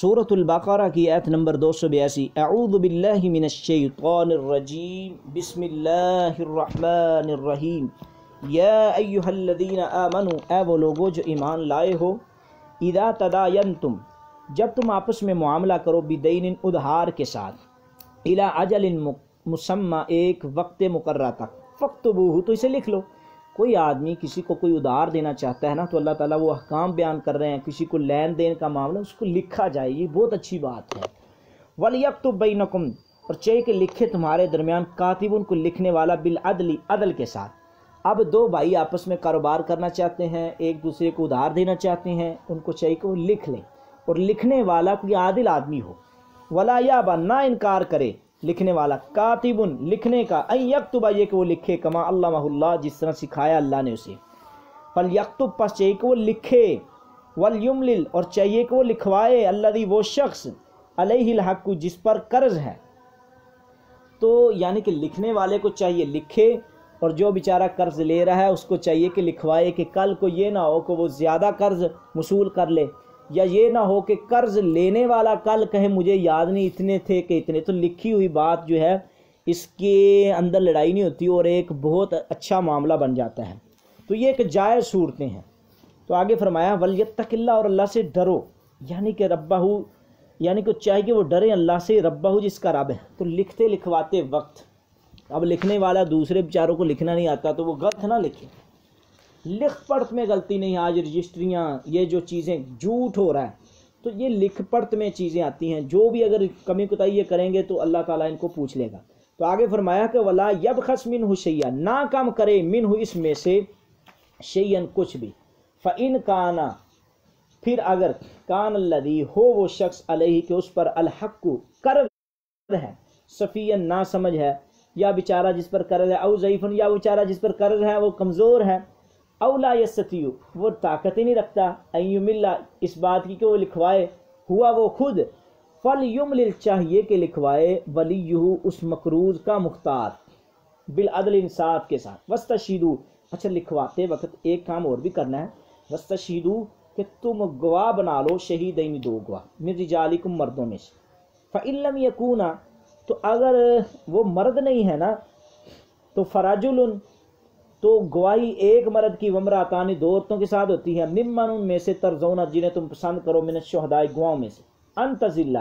سورۃ البقرہ کی آیت نمبر 282، اعوذ باللہ من الشیطان الرجیم، بسم اللہ الرحمن الرحیم، یا ایہا الذین آمنوا، اے وہ لوگو جو ایمان لائے ہو، اذا تداینتم، جب تم آپس میں معاملہ کرو، بدین ادھار کے ساتھ، الی اجل مسمی، ایک وقت مقررہ تک، فاکتبوہ، تو اسے لکھ لو۔ کوئی آدمی کسی کو کوئی ادھار دینا چاہتا ہے نا، تو اللہ تعالیٰ وہ احکام بیان کر رہے ہیں، کسی کو لین دین کا معاملہ اس کو لکھا جائے، یہ بہت اچھی بات ہے۔ وَلْيَكْتُبْ بَيْنَكُمْ، اور چاہیے کہ لکھے تمہارے درمیان، کاتب، ان کو لکھنے والا، بالعدل، عدل کے ساتھ۔ اب دو بھائی آپس میں کاروبار کرنا چاہتے ہیں، ایک دوسرے کو ادھار دینا چاہتے ہیں، ان کو چاہیے کہ وہ لکھ لیں، اور لکھنے والا کوئی عادل آدمی ہو۔ وَلَا يَأْبَ، نہ انکار کرے لکھنے والا، کاتبن، لکھنے کا، ان یکتب، یہ کہ وہ لکھے، کما علمہ اللہ، جس طرح سکھایا اللہ نے اسے۔ فلیکتب، پس چاہیے کہ وہ لکھے، ولیملل، اور چاہیے کہ وہ لکھوائے، الذی، وہ شخص، علیہ الحق، جس پر قرض ہے۔ تو یعنی کہ لکھنے والے کو چاہیے لکھے، اور جو بیچارہ قرض لے رہا ہے اس کو چاہیے کہ لکھوائے، کہ کل کو یہ نہ ہو کہ وہ زیادہ قرض وصول کر لے، یا یہ نہ ہو کہ قرض لینے والا کل کہے مجھے یاد نہیں، اتنے تھے کہ اتنے۔ تو لکھی ہوئی بات جو ہے اس کے اندر لڑائی نہیں ہوتی، اور ایک بہت اچھا معاملہ بن جاتا ہے۔ تو یہ ایک جائز صورتیں ہیں۔ تو آگے فرمایا، وَلْيَتَّقِ اللَّهَ، اور اللہ سے ڈرو، یعنی کہ ربہ، یعنی کہ چاہیے کہ وہ ڈرے اللہ سے، ربہ، جس کا رب ہے۔ تو لکھتے لکھواتے وقت، اب لکھنے والا دوسرے بیچاروں کو لکھنا نہیں آتا تو وہ غلط نہ لکھے، لکھ پڑھ میں غلطی نہیں۔ آج رجسٹریاں، یہ جو چیزیں جھوٹ ہو رہا ہے، تو یہ لکھ پڑھ میں چیزیں آتی ہیں، جو بھی اگر کمی کوتاہی یہ کریں گے تو اللہ تعالیٰ ان کو پوچھ لے گا۔ تو آگے فرمایا کہ ولا یبخس منہ شیئا، نہ کم کرے، منہ، اس میں سے، شیئا، کچھ بھی، فإن کان، پھر اگر، کان الذی، ہو وہ شخص، علیہ، کہ اس پر، الحق، قرض ہے، سفیہ، نہ سمجھ ہے، یا بیچارہ جس پر قرض ہے، او ضعیف، یا بیچارہ جس پر قرض ہے وہ کمزور ہے، او لا یستطیع، وہ طاقت ہی نہیں رکھتا، ان یمل، اس بات کی کہ وہ لکھوائے، ہوا وہ خود، فلیملل، چاہیے کہ لکھوائے، ولیہ، اس مقروض کا مختار، بالعدل، انصاف کے ساتھ، واستشہدوا، اچھا لکھواتے وقت ایک کام اور بھی کرنا ہے، واستشہدوا، کہ تم گواہ بنا لو، شہیدین، دو گواہ، من رجالکم، مردوں میں سے، فإن لم یکونا، تو اگر وہ مرد نہیں ہے نا، تو فرجل، تو گواہی ایک مرد کی، وامرأتان، دو عورتوں کے ساتھ ہوتی ہے، ممن، ان میں سے، ترضون، جنہیں تم پسند کرو، من الشہداء، گواہوں میں سے، ان تضل،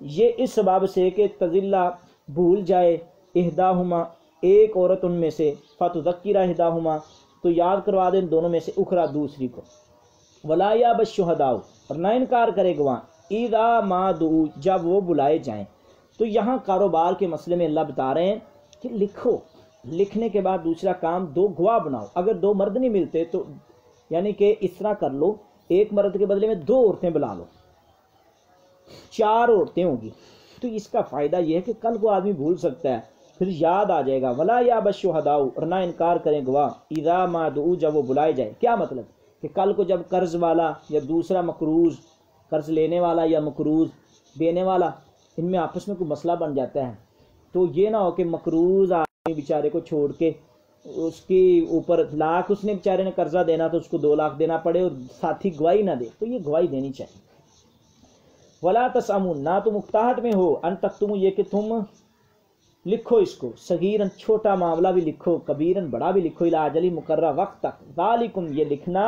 یہ اس سبب سے کہ تضل، بھول جائے، احداہما، ایک عورت ان میں سے، فتذکر احداہما، تو یاد کروا دیں دونوں میں سے، اخرى، دوسری کو، ولا یاب الشہداء، اور نہ انکار کرے گواہ، اذا ما دعوا، جب وہ بلائے جائیں۔ تو یہاں کاروبار کے مسئلے میں اللہ بتا رہے ہیں کہ لکھو، لکھنے کے بعد دوسرا کام، دو گواہ بناؤ۔ اگر دو مرد نہیں ملتے تو یعنی کہ اس طرح کر لو، ایک مرد کے بدلے میں دو عورتیں بلا لو، 4 عورتیں ہوں گی۔ تو اس کا فائدہ یہ ہے کہ کل کو آدمی بھول سکتا ہے، پھر یاد آ جائے گا۔ ولا یاب الشہداء، اور نہ انکار کریں گواہ، اذا ما دعوا، جب وہ بلائے جائے۔ کیا مطلب کہ کل کو جب قرض والا یا دوسرا مقروض، قرض لینے والا یا مقروض دینے والا، ان میں آپس میں کوئی مسئلہ بن جاتا ہے، تو یہ نہ ہو کہ مقروض آدمی بیچارے کو چھوڑ کے اس کے اوپر لاکھ اس نے بیچارے نے قرضہ دینا تو اس کو 2 لاکھ دینا پڑے، اور ساتھی گواہی نہ دے، تو یہ گواہی دینی چاہیے۔ ولا تسأموا، نہ تم اکتاہٹ میں ہو، ان تکتموا، یہ کہ تم لکھو اس کو، صغیرن، چھوٹا معاملہ بھی لکھو، کبیرن، بڑا بھی لکھو، الی اجل مقررہ، وقت تک، ذالکم، یہ لکھنا،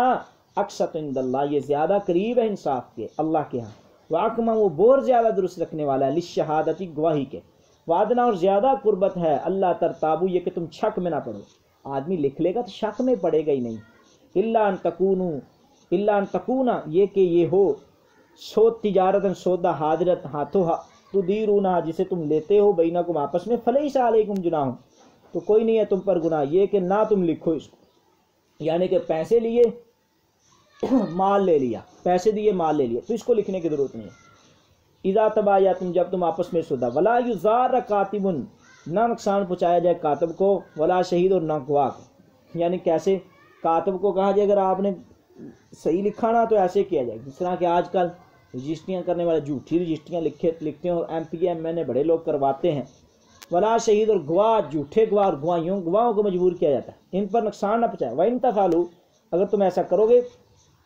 اقسط عند اللہ، یہ زیادہ قریب ہے انصاف کے اللہ کے ہاں، واقمہ، وہ بور زیادہ درست رکھنے والا ہے، للشہادتی، گواہی کے، وعدنا، اور زیادہ قربت ہے، اللہ ترتابو، یہ کہ تم شک میں نہ پڑو۔ آدمی لکھ لے گا تو شک میں پڑے گا ہی نہیں۔ الا ان تکونا، یہ کہ یہ ہو، سود، تجارت، سودا، حاضرت، ہاتھوں، تدیرونہ، جسے تم لیتے ہو، بینکم، آپس میں، فلیس علیکم جناح، تو کوئی نہیں ہے تم پر گناہ، یہ کہ نہ تم لکھو اس کو، یعنی کہ پیسے لیے مال لے لیا، پیسے دیے مال لے لیا، تو اس کو لکھنے کی ضرورت نہیں ہے۔ اذا تبایعتم، جب تم آپس میں سودا، ولا یضار کاتب، نہ نقصان پہنچایا جائے کاتب کو، ولا شہید، اور نہ گواہ کو۔ یعنی کیسے؟ کاتب کو کہا جائے اگر آپ نے صحیح لکھا نا تو ایسے کیا جائے، جس طرح کہ آج کل رجسٹریاں کرنے والے جھوٹی رجسٹریاں لکھتے ہیں، اور MP بڑے لوگ کرواتے ہیں۔ ولا شہید، اور گواہ، جھوٹے گواہ، اور گواہوں کو مجبور کیا جاتا ہے، ان پر نقصان نہ پہنچائے۔ وَإِن تفعلوا، اگر تم ایسا کرو گے،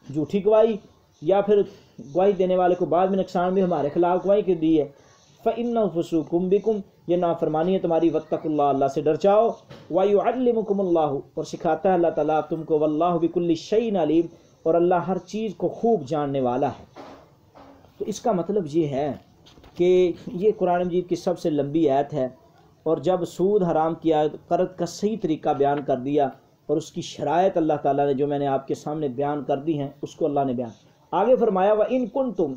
جھوٹی گواہی یا پھر گواہی دینے والے کو بعد میں نقصان بھی ہمارے خلاف گواہی کی دی ہے، فَإِنَّهُ فُسُوقٌ بِكُمْ، یہ نافرمانی ہے تمہاری، وَاتَّقُوا اللَّهَ، اللہ سے ڈر جاؤ، وَيُعَلِّمُكُمُ اللَّهُ، اور سکھاتا ہے اللہ تعالیٰ تم کو، وَاللَّهُ بِكُلِّ شَيْءٍ عَلِيمٌ، اور اللہ ہر چیز کو خوب جاننے والا ہے۔ تو اس کا مطلب یہ ہے کہ یہ قرآن مجید کی سب سے لمبی آیت ہے، اور جب سود حرام کیا قرض کا صحیح طریقہ بیان کر دیا، اور اس کی شرائط اللہ تعالیٰ نے جو میں نے آپ کے سامنے بیان کر دی ہیں اس کو اللہ نے بیان آگے فرمایا، وَإِن كُنتُمْ،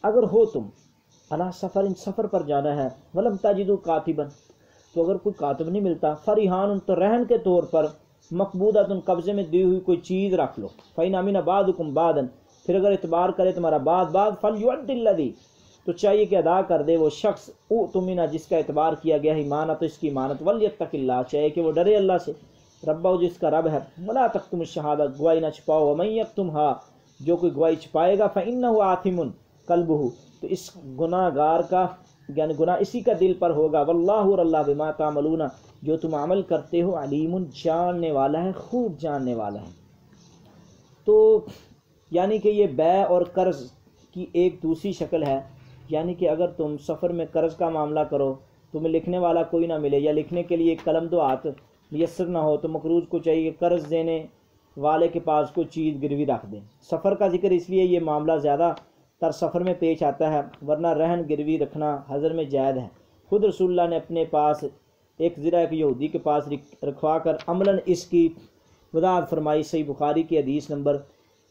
اگر ہو تم، عَلَىٰ سَفَرٍ، سفر پر جانا ہے، وَلَمْ تَجِدُوا كَاتِبًا، تو اگر کوئی کاتب نہیں ملتا، فَرِحَانٌ، تو رہن کے طور پر، مقبوضۃ، قبضے میں دی ہوئی کوئی چیز رکھ لو، فَإِنْ أَمِنَ بَعْضُكُمْ بَعْضًا، پھر اگر اعتبار کرے تمہارا بعض، فَلْيُؤَدِّ الَّذِي، تو چاہیے کہ ادا کر دے وہ شخص، اؤتمن، جس کا اعتبار کیا گیا ہے، ایمانت، اس کی امانت، وَلْيَتَّقِ اللَّهَ، چاہیے کہ وہ ڈرے اللہ سے، ربہ، جس کا رب ہے، وَلَا تَكْتُمُوا الشَّهَادَةَ، گواہی نہ چھپاؤ، وَمَن يَكْتُمْهَا، جو کوئی گواہی چھپائے گا، فَإِنَّهُ آثِمٌ قَلْبُهُ، تو اس گناہ گار کا یعنی گناہ اسی کا دل پر ہوگا، واللہ، اور اللہ، بما تعملون، جو تم عمل کرتے ہو، علیم، جاننے والا ہے، خوب جاننے والا ہے۔ تو یعنی کہ یہ بیع اور قرض کی ایک دوسری شکل ہے، یعنی کہ اگر تم سفر میں قرض کا معاملہ کرو، تمہیں لکھنے والا کوئی نہ ملے، یا لکھنے کے لیے قلم دو ہاتھ میسر نہ ہو، تو مقروض کو چاہیے کہ قرض دینے والے کے پاس کوئی چیز گروی رکھ دیں۔ سفر کا ذکر اس لیے یہ معاملہ زیادہ تر سفر میں پیش آتا ہے، ورنہ رہن گروی رکھنا حضر میں جائز ہے۔ خود رسول اللہ نے اپنے پاس ایک زرہ ایک یہودی کے پاس رکھوا کر عملاً اس کی وضاحت فرمائی۔ صحیح بخاری کی حدیث نمبر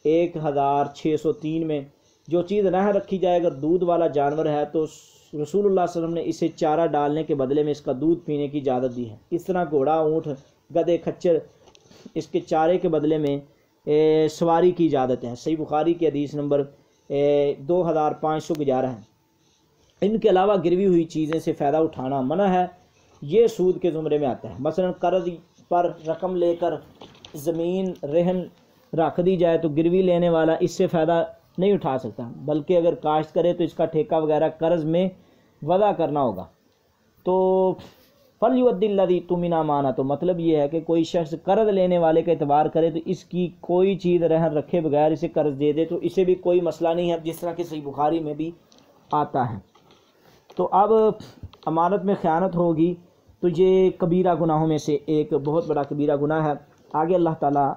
1603 میں، جو چیز رہن رکھی جائے اگر دودھ والا جانور ہے تو رسول اللہ صلی اللہ علیہ وسلم نے اسے چارہ ڈالنے کے بدلے میں اس کا دودھ پینے کی اجازت دی ہے۔ اس طرح گھوڑا، اونٹ، گدھے، کھچر، اس کے چارے کے بدلے میں سواری کی اجازت ہے۔ صحیح بخاری کی حدیث نمبر 2511 ہے۔ ان کے علاوہ گروی ہوئی چیزیں سے فائدہ اٹھانا منع ہے، یہ سود کے زمرے میں آتا ہے۔ مثلا قرض پر رقم لے کر زمین رہن رکھ دی جائے تو گروی لینے والا اس سے فائدہ نہیں اٹھا سکتا، بلکہ اگر کاشت کرے تو اس کا ٹھیکہ وغیرہ قرض میں وضع کرنا ہوگا۔ تو فَلْيُؤَدِّ الَّذِي اؤْتُمِنَ أَمَانَتَهُ، تو مطلب یہ ہے کہ کوئی شخص قرض لینے والے کا اعتبار کرے تو اس کی کوئی چیز رہن رکھے بغیر اسے قرض دے دے تو اسے بھی کوئی مسئلہ نہیں ہے، جس طرح کہ صحیح بخاری میں بھی آتا ہے۔ تو اب امانت میں خیانت ہوگی تو یہ کبیرہ گناہوں میں سے ایک بہت بڑا کبیرہ گناہ ہے۔ آگے اللہ تعالیٰ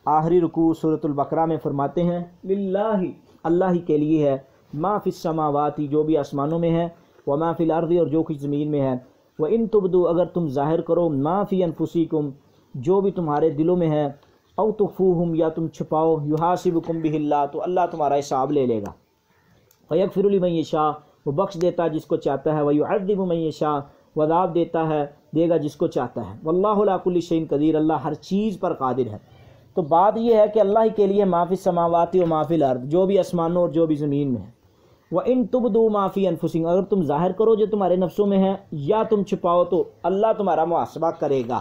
آخری رکوع سورۃ البقرہ میں فرماتے ہیں، للہ، اللہ ہی کے لیے ہے، ما فی السماوات، جو بھی آسمانوں میں ہے، وما فی الارض، اور جو کچھ زمین میں ہے، وَإِن تُبْدُوا، اگر تم ظاہر کرو، ما فی انفسکم، جو بھی تمہارے دلوں میں ہے، او تخفوہم، یا تم چھپاؤ، یحاسبکم بہ اللہ، تو اللہ تمہارا حساب لے لے گا، فیغفر لمن یشاء، وہ بخش دیتا ہے جس کو چاہتا ہے، ویعذب من یشاء، وہ عذاب دیتا ہے دے گا جس کو چاہتا ہے، واللہ علی کل شیء قدیر، اللہ ہر چیز پر قادر ہے۔ تو بات یہ ہے کہ اللہ ہی کے لیے ما فی السماوات و ما فی الارض، جو بھی آسمانوں اور جو بھی زمین میں ہے، وَإِن تُبْدُوا مَا فِي أَنفُسِكُمْ، اگر تم ظاہر کرو جو تمہارے نفسوں میں ہے، یا تم چھپاؤ تو اللہ تمہارا محاسبہ کرے گا۔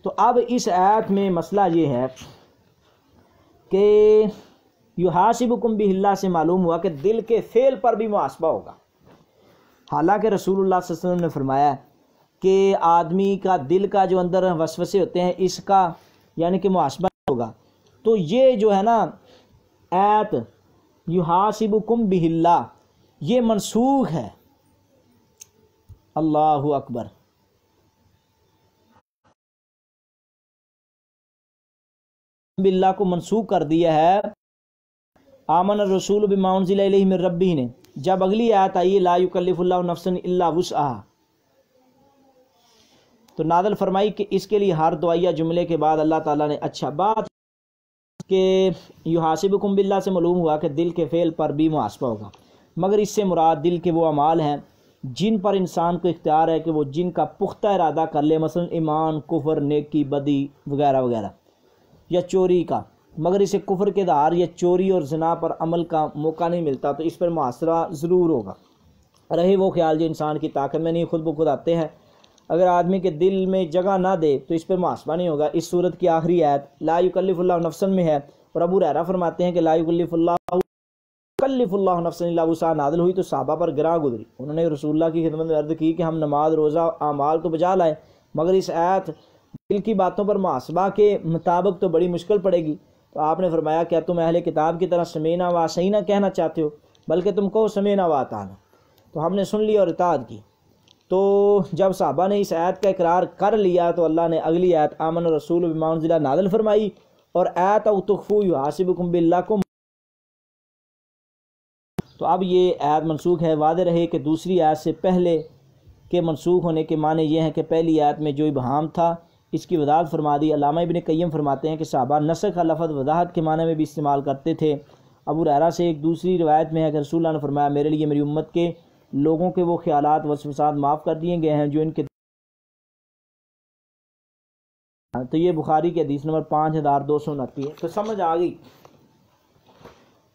تو اب اس آیت میں مسئلہ یہ ہے کہ یحاسبکم بہ اللہ سے معلوم ہوا کہ دل کے فعل پر بھی محاسبہ ہوگا، حالانکہ رسول اللہ صلی اللہ علیہ وسلم نے فرمایا کہ آدمی کا دل کا جو اندر وسوسے ہوتے ہیں اس کا یعنی کہ محاسبہ ہوگا۔ تو یہ جو ہے نا آیت یحاسبکم بہ اللہ، یہ منسوخ ہے۔ اللہ اکبر۔ باللہ کو منسوخ کر دیا ہے آمن الرسول بما انزل الیہ من ربہ نے۔ جب اگلی آیت آئی لا یکلف اللہ نفسا الا وسعہا، تو نازل فرمائی کہ اس کے لیے ہر دعائیہ جملے کے بعد اللہ تعالیٰ نے اچھا بات کہ یحاسبکم باللہ سے معلوم ہوا کہ دل کے فعل پر بھی محاسبہ ہوگا، مگر اس سے مراد دل کے وہ اعمال ہیں جن پر انسان کو اختیار ہے کہ وہ جن کا پختہ ارادہ کر لے، مثلا ایمان، کفر، نیکی، بدی وغیرہ وغیرہ، یا چوری کا، مگر اسے کفر کے دھار یا چوری اور زنا پر عمل کا موقع نہیں ملتا تو اس پر محاسبہ ضرور ہوگا۔ رہے وہ خیال جو انسان کی طاقت میں نہیں، خود بخود آتے ہیں، اگر آدمی کے دل میں جگہ نہ دے تو اس پر محاسبہ نہیں ہوگا۔ اس صورت کی آخری آیت لا یکلف اللہ نفسا میں ہے، اور ابو ہریرہ فرماتے ہیں کہ لا یکلف اللہ نفسا الا وسعہا نازل ہوئی تو صحابہ پر گراں گزری، انہوں نے رسول اللہ کی خدمت میں عرض کی کہ ہم نماز، روزہ، اعمال تو بجا لائیں، مگر اس آیت دل کی باتوں پر محاسبہ کے مطابق تو بڑی مشکل پڑے گی۔ تو آپ نے فرمایا کیا تم اہل کتاب کی طرح سمینا و عصینا کہنا چاہتے ہو؟ بلکہ تم کہو سمینا و اطعنا۔ تو ہم نے سن لی اور اطاعت کی۔ تو جب صحابہ نے اس آیت کا اقرار کر لیا تو اللہ نے اگلی آیت آمن الرسول بما انزل نازل فرمائی، اور آیت او تخفوا یحاسبکم باللہ کو۔ تو اب یہ آیت منسوخ ہے۔ واضح رہے کہ دوسری آیت سے پہلے کے منسوخ ہونے کے معنی یہ ہیں کہ پہلی آیت میں جو ابہام تھا اس کی وضاحت فرما دی۔ علامہ ابن قیم فرماتے ہیں کہ صحابہ نسخ کا لفظ وضاحت کے معنی میں بھی استعمال کرتے تھے۔ ابو ہریرہ سے ایک دوسری روایت میں ہے کہ رسول اللہ نے فرمایا میرے لیے میری امت کے لوگوں کے وہ خیالات وسوسات معاف کر دیے گئے ہیں جو ان کے۔ تو یہ بخاری کی حدیث نمبر 5229 ہے۔ تو سمجھ آ گئی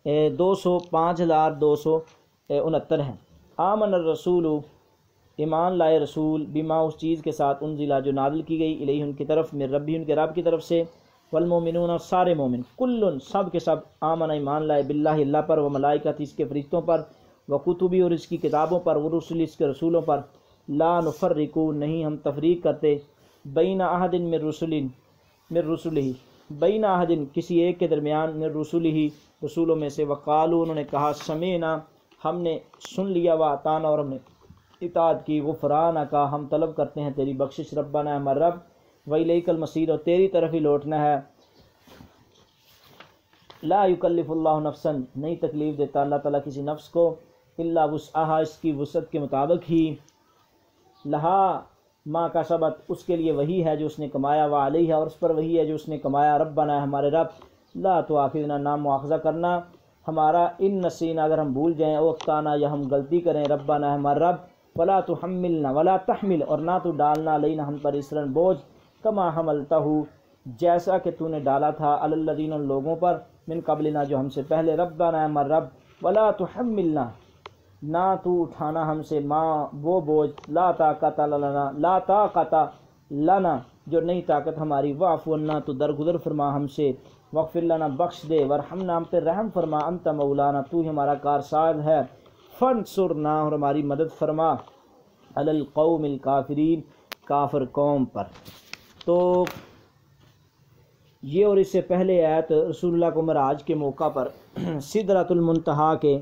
5269 ہے۔ آمن الرسول، ایمان لائے رسول، بما اس چیز کے ساتھ انزلہ جو نازل کی گئی، الیہ ان کی طرف، من ربی ان کے رب کی طرف سے، والمومنون اور سارے مومن، کل سب کے سب، آمن ایمان لائے باللہ اللہ پر، و ملائکۃ اس کے فرشتوں پر، و کتبی اور اس کی کتابوں پر، و رسل اس کے رسولوں پر، لا نفرقو نہیں ہم تفریق کرتے، بین احد من رسلہ بین احد کسی ایک کے درمیان، من رسلہ رسولوں میں سے، وقالو انہوں نے کہا سمینا ہم نے سن لیا، و اطعنا اور ہم نے اطاعت کی، غفرانک ہم طلب کرتے ہیں تیری بخشش، ربنا ہمارا رب، وإلیک المصیر اور تیری طرف ہی لوٹنا ہے، لا یکلف اللہ نفسا نہیں تکلیف دیتا اللہ تعالیٰ کسی نفس کو، الا وسعہا اس کی وسعت کے مطابق ہی، لہا ما کسبت اس کے لیے وہی ہے جو اس نے کمایا، وعلیہا اور اس پر وہی ہے جو اس نے کمایا، ربنا ہمارے رب، لا تؤاخذنا نہ مؤاخذہ کرنا ہمارا، ان نسینا اگر ہم بھول جائیں، او اخطانا یا ہم غلطی کریں، ربنا ہمارا رب، ولا تحملنا ولا تحمل اور نہ تو ڈالنا، علینا ہم پر، اسرن بوجھ، کما حملتہ جیسا کہ تو نے ڈالا تھا، علی الذین ان لوگوں پر، من قبلنا جو ہم سے پہلے، ربنا ہمارا رب، ولا تحملنا نہ تو اٹھانا ہم سے، ما وہ بوجھ، لا طاقت لنا جو نہیں طاقت ہماری، واعف عنا تو درگزر فرما ہم سے، واغفر لنا بخش دے، ورحمنا ہم پہ رحم فرما، انت مولانا تو ہی ہمارا کارساز ہے، فانصرنا اور ہماری مدد فرما، علی القوم الکافرین کافر قوم پر۔ تو یہ اور اس سے پہلے آیت رسول اللہ کو معراج کے موقع پر سدرۃ المنتہا کے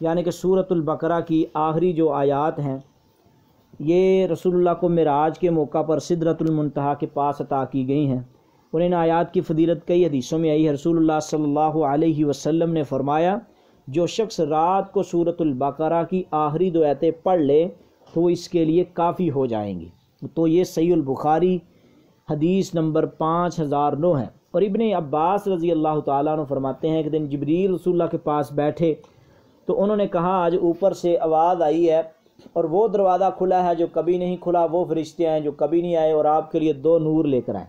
یعنی کہ سورۃ البقرہ کی آخری جو آیات ہیں یہ رسول اللہ کو معراج کے موقع پر سدرۃ المنتہا کے پاس عطا کی گئی ہیں، اور ان آیات کی فضیلت کئی حدیثوں میں آئی ہے۔ رسول اللہ صلی اللہ علیہ وسلم نے فرمایا جو شخص رات کو سورۃ البقرہ کی آخری دو آیتیں پڑھ لے تو وہ اس کے لیے کافی ہو جائیں گی۔ تو یہ صحیح البخاری حدیث نمبر 5009 ہے۔ اور ابن عباس رضی اللہ تعالیٰ عنہ فرماتے ہیں کہ دن جبریل رسول اللہ کے پاس بیٹھے تو انہوں نے کہا آج اوپر سے آواز آئی ہے اور وہ دروازہ کھلا ہے جو کبھی نہیں کھلا، وہ فرشتے ہیں جو کبھی نہیں آئے، اور آپ کے لیے دو نور لے کر آئے۔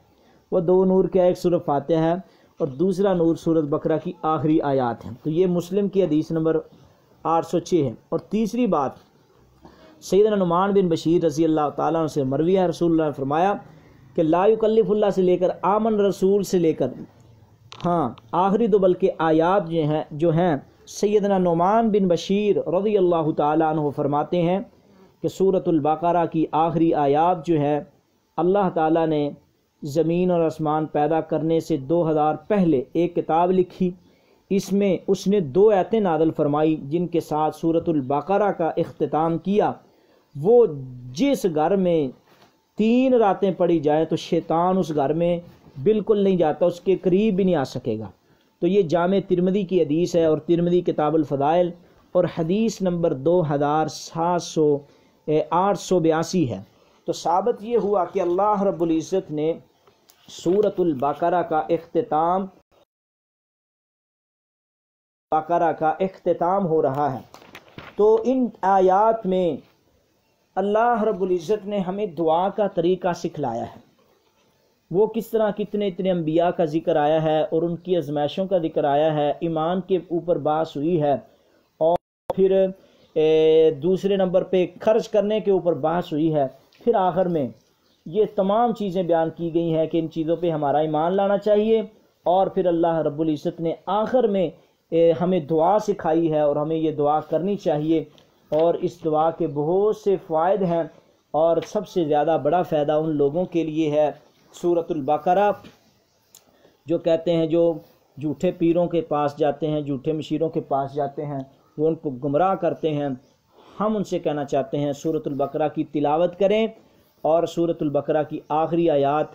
وہ دو نور کیا، ایک سورۃ فاتحہ ہے اور دوسرا نور سورۃ بقرہ کی آخری آیات ہیں۔ تو یہ مسلم کی حدیث نمبر 806 ہے۔ اور تیسری بات سیدنا نعمان بن بشیر رضی اللہ تعالیٰ عنہ سے مروی ہے، رسول اللہ نے فرمایا کہ لا یکلف اللہ سے لے کر آمن رسول سے لے کر آخری دو بلکہ آیات جو ہیں سیدنا نعمان بن بشیر رضی اللہ تعالیٰ عنہ فرماتے ہیں کہ سورۃ البقرہ کی آخری آیات جو ہے اللہ تعالیٰ نے زمین اور آسمان پیدا کرنے سے 2000 پہلے ایک کتاب لکھی، اس میں اس نے 2 آیتیں نازل فرمائی جن کے ساتھ سورۃ البقرہ کا اختتام کیا۔ وہ جس گھر میں 3 راتیں پڑھی جائیں تو شیطان اس گھر میں بالکل نہیں جاتا، اس کے قریب بھی نہیں آ سکے گا۔ تو یہ جامع ترمذی کی حدیث ہے، اور ترمذی کتاب الفضائل اور حدیث نمبر 2882 ہے۔ تو ثابت یہ ہوا کہ اللہ رب العزت نے سورۃ البقرہ کا اختتام ہو رہا ہے۔ تو ان آیات میں اللہ رب العزت نے ہمیں دعا کا طریقہ سکھلایا ہے، وہ کس طرح کتنے انبیاء کا ذکر آیا ہے اور ان کی آزمائشوں کا ذکر آیا ہے، ایمان کے اوپر بحث ہوئی ہے، اور پھر دوسرے نمبر پہ خرچ کرنے کے اوپر بحث ہوئی ہے، پھر آخر میں یہ تمام چیزیں بیان کی گئی ہیں کہ ان چیزوں پہ ہمارا ایمان لانا چاہیے، اور پھر اللہ رب العزت نے آخر میں ہمیں دعا سکھائی ہے اور ہمیں یہ دعا کرنی چاہیے، اور اس دعا کے بہت سے فوائد ہیں، اور سب سے زیادہ بڑا فائدہ ان لوگوں کے لیے ہے سورۃ البقرہ جو کہتے ہیں جو جھوٹے پیروں کے پاس جاتے ہیں، جھوٹے مشیروں کے پاس جاتے ہیں، وہ ان کو گمراہ کرتے ہیں، ہم ان سے کہنا چاہتے ہیں سورۃ البقرہ کی تلاوت کریں اور سورۃ البقرہ کی آخری آیات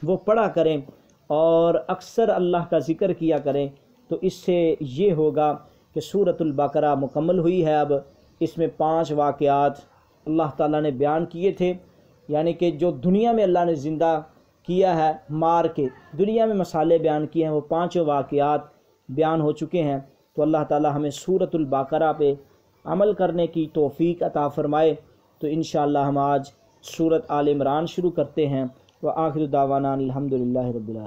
وہ پڑھا کریں اور اکثر اللہ کا ذکر کیا کریں، تو اس سے یہ ہوگا کہ سورۃ البقرہ مکمل ہوئی ہے۔ اب اس میں 5 واقعات اللہ تعالیٰ نے بیان کیے تھے، یعنی کہ جو دنیا میں اللہ نے زندہ کیا ہے مار کے، دنیا میں مسالے بیان کیے ہیں، وہ 5 واقعات بیان ہو چکے ہیں۔ تو اللہ تعالیٰ ہمیں سورۃ البقرہ پہ عمل کرنے کی توفیق عطا فرمائے۔ تو انشاءاللہ ہم آج سورۃ آل عمران شروع کرتے ہیں۔ وآخر دعوانا الحمدللہ رب العالمین۔